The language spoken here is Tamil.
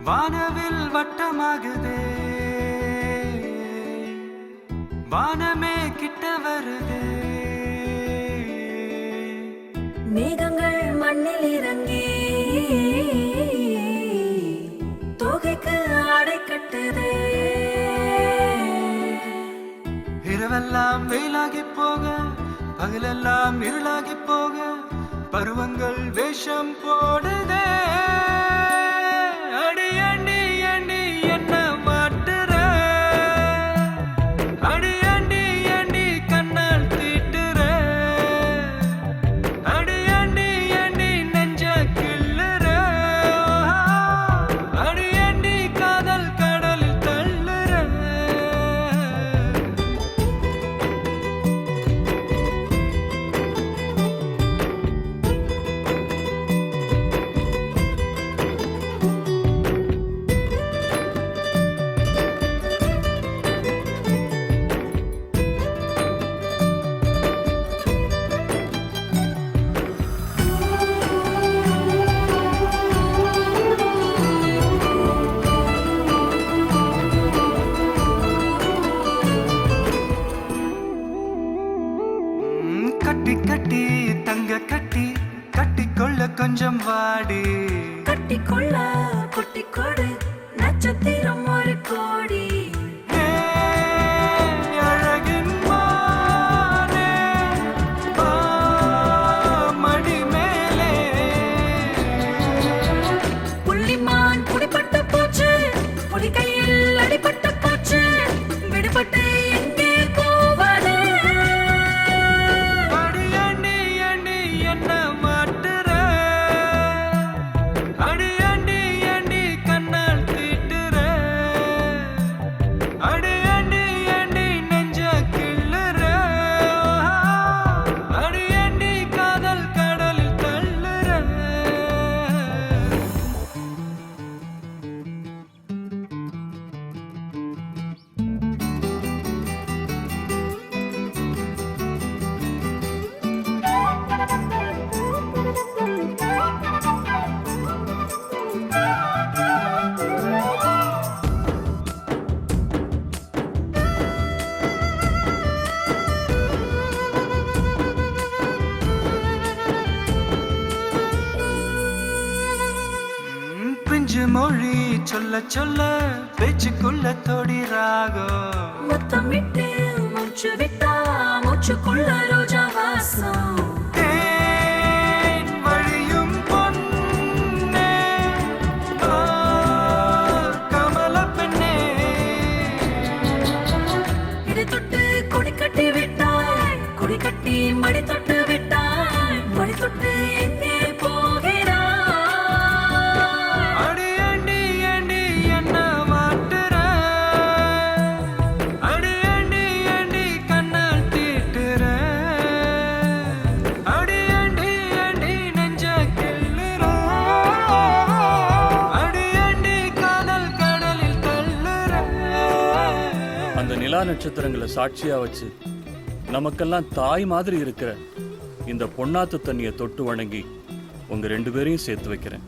வானவில் வட்டமாகுதே, வானமே கிட்ட வருதே. மேகங்கள் மண்ணில் இறங்கி தோகைக்கு ஆடை கட்டுதே. இரவெல்லாம் வெயிலாகி போக, பகலெல்லாம் இருளாகி போக, பருவங்கள் வேஷம் போடுதே. அடி அண்டி அண்டி என்ன மாட்டுற, அடி அண்டி அண்டி கண்ணால் தீட்டுற, அடி அண்டி அண்டி நெஞ்ச கிள்ளுற, அடி அண்டி காதல் கடலில் தள்ளுற. கட்டி கட்டி தங்க கட்டி கட்டிக்கொள்ள கொஞ்சம் வாடி, கட்டிக்கொள்ள குட்டி கொடு நட்சத்திரம் ஒரு கோடி. அழகின் மானே, மடி மேலே புள்ளிமான் குடிப்பட்டு போச்சு, புடி கையில் அடிபட்டு போச்சு, விடுபட்டு எங்கே போவது. அடி அண்டி அண்டி என்ன மாட்டுற, அடி அண்டி அண்டி கண்ணால் தீட்டுற, அடி அண்டி அண்டி நெஞ்ச கிள்ளுற, அடி அண்டி காதல் கடலில் தள்ளுற. பிஞ்சு மொழி சொல்ல சொல்ல பேச்சுக்குள்ள தொடி ராகம், முத்தமிட்டு மூச்சு விட்டா மூச்சுக்குள்ள ரோஜா வாசம். தேன் வழியும் பொன்னே, கமல பெண்ணே. இது தொட்டு கொடி கட்டி விட்டாய், கொடி கட்டி மடி தொட்டு விட்டாய், மடி தொட்டு எங்கே போகிறாய். அடி அண்டி அண்டி என்ன மாட்டுற, அடி அண்டி அண்டி கண்ணால் தீட்டுற, அடி அண்டி அண்டி நெஞ்ச கிள்ளுற, அடி அண்டி காதல் கடலில் தள்ளுற. அந்த நிலா நட்சத்திரங்களை சாட்சியா வச்சு நமக்கெல்லாம் தாய் மாதிரி இருக்கிற இந்த பொன்னாத்து தண்ணியை தொட்டு வணங்கி உங்க 2 பேரையும் சேர்த்து வைக்கிறேன்.